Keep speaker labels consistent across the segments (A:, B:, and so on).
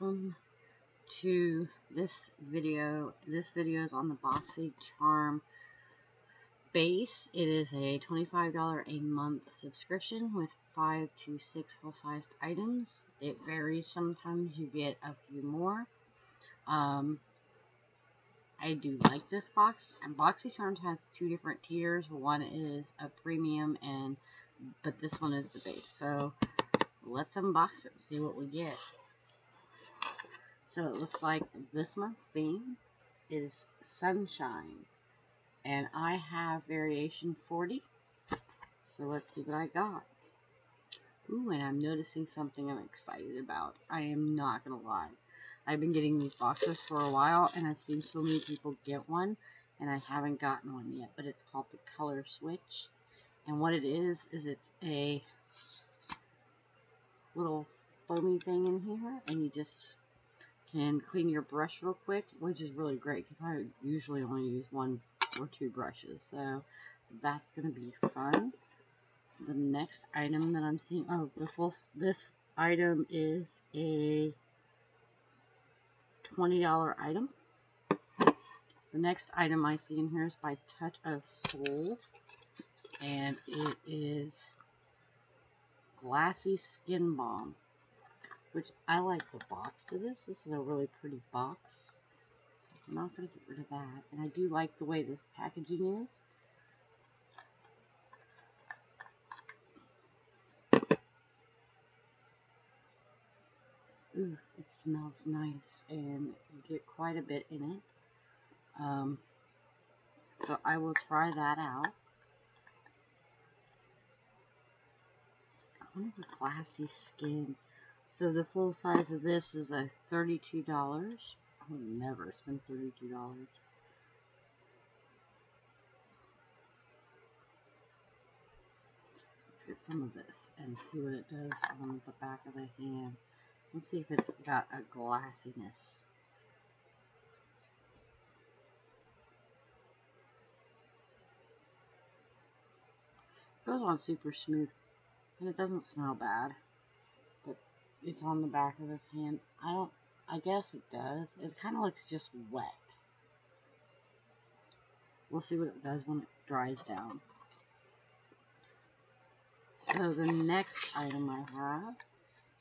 A: welcome to this video. This video is on the BoxyCharm base. It is a $25 a month subscription with 5 to 6 full-sized items. It varies. Sometimes you get a few more. I do like this box. And BoxyCharm has two different tiers. One is a premium, but this one is the base. So let's unbox it and see what we get. So it looks like this month's theme is sunshine, and I have variation 40. So let's see what I got. Ooh, and I'm noticing something I'm excited about. I am not gonna lie. I've been getting these boxes for a while, and I've seen so many people get one, and I haven't gotten one yet. But it's called the Color Switch, and what it is it's a little foamy thing in here, and you just can clean your brush real quick, which is really great because I usually only use 1 or 2 brushes, so that's going to be fun. The next item that I'm seeing, this item is a $20 item. The next item I see in here is by Touch of Soul, and it is Glassy Skin Balm, which I like the box of this. This is a really pretty box, so I'm not going to get rid of that. And I do like the way this packaging is. Ooh, it smells nice, and you get quite a bit in it. So I will try that out. I wonder the Glassy Skin. So the full size of this is a $32. I would never spend $32. Let's get some of this and see what it does on the back of the hand. Let's see if it's got a glassiness. It goes on super smooth, and it doesn't smell bad. But it's on the back of this hand. I guess it does. It kind of looks just wet. We'll see what it does when it dries down. So the next item I have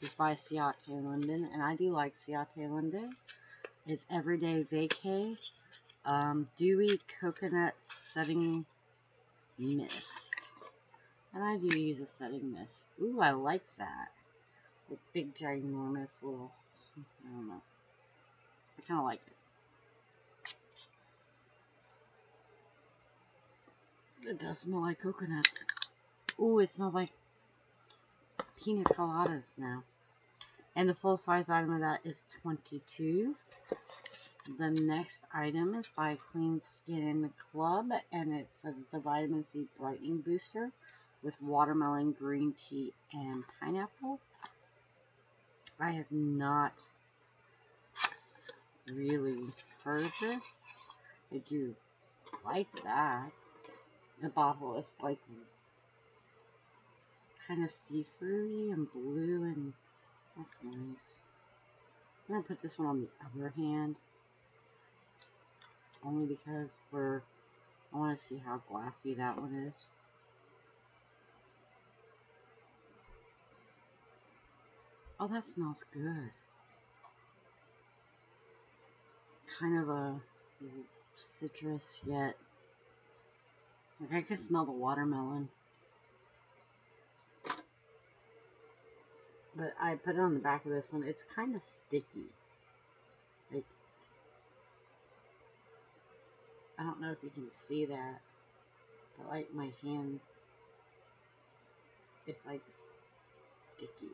A: is by Ciate London, and I do like Ciate London. It's Everyday Vacay Dewy Coconut Setting Mist. And I do use a setting mist. Ooh, I like that. With big, ginormous little, I don't know. I kind of like it. It does smell like coconuts. Ooh, it smells like pina coladas now. And the full size item of that is $22. The next item is by Clean Skin Club, and it says it's a vitamin C brightening booster with watermelon, green tea, and pineapple. I have not really heard of this. I do like that. The bottle is like kind of see-through and blue, and that's nice. I'm going to put this one on the other hand, only because I want to see how glassy that one is. Oh, that smells good. Kind of a citrus, yet like I can smell the watermelon. But I put it on the back of this one. It's kind of sticky. Like, I don't know if you can see that, but like my hand, it's like sticky.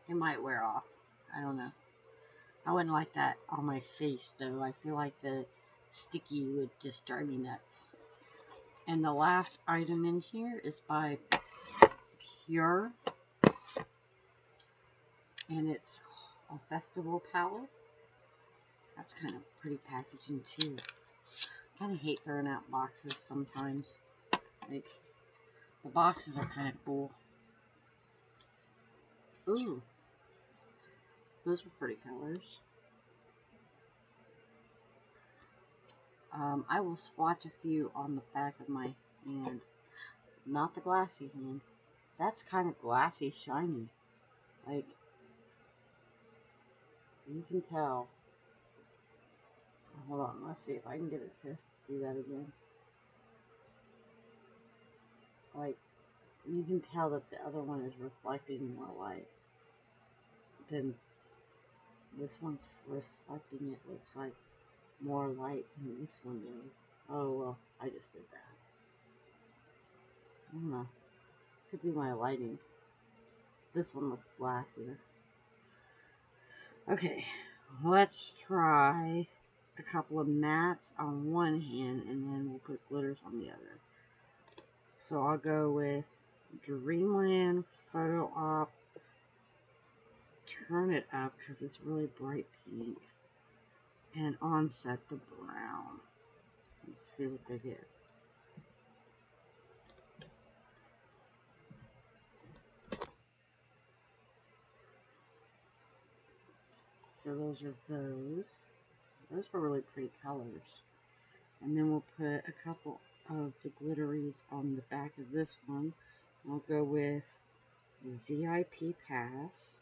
A: It might wear off. I don't know. I wouldn't like that on my face, though. I feel like the sticky would just drive me nuts. And the last item in here is by Pure, and it's a festival palette. That's kind of pretty packaging too. I kind of hate throwing out boxes sometimes. Like, the boxes are kind of cool. Ooh. Those were pretty colors. I will swatch a few on the back of my hand. Not the glassy hand. That's kind of glassy shiny. Like, you can tell. Hold on, let's see if I can get it to do that again. Like, you can tell that the other one is reflecting more light than this one's reflecting. It looks like more light than this one does. Oh, well, I just did that. I don't know. Could be my lighting. This one looks glassier. Okay, let's try a couple of mattes on one hand, and then we'll put glitters on the other. So I'll go with Dreamland Photo Op. Turn it up because it's really bright pink. And Onset the brown. Let's see what they get. So those are those. Those were really pretty colors. And then we'll put a couple of the glitteries on the back of this one. I'll go with the VIP Pass.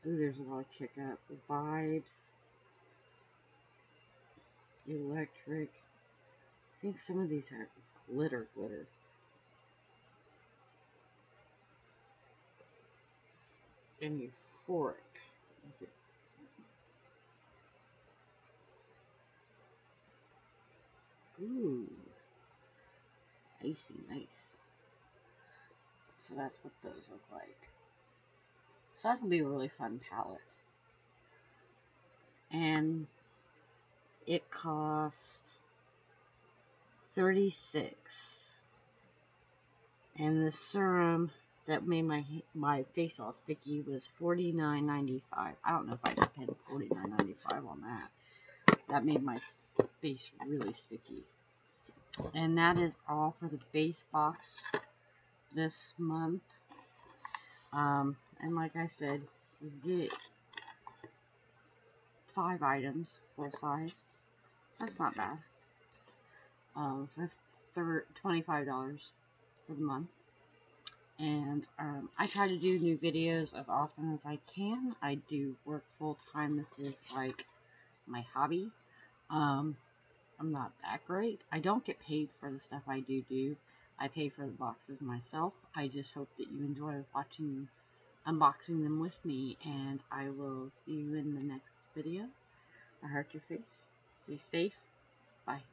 A: Ooh, there's a lot of kick up. Vibes. Electric. I think some of these are glitter. And euphoric. Okay. Ooh. Icy nice. So that's what those look like. So that will be a really fun palette. And it cost $36. And the serum that made my face all sticky was $49.95. I don't know if I spent $49.95 on that. That made my face really sticky. And that is all for the base box this month. And like I said, you get 5 items, full size. That's not bad. For $25 for the month. And I try to do new videos as often as I can. I do work full time. This is like my hobby. I'm not that great. I don't get paid for the stuff I do. I pay for the boxes myself. I just hope that you enjoy watching, unboxing them with me, and I will see you in the next video. I hurt your face. Stay safe. Bye.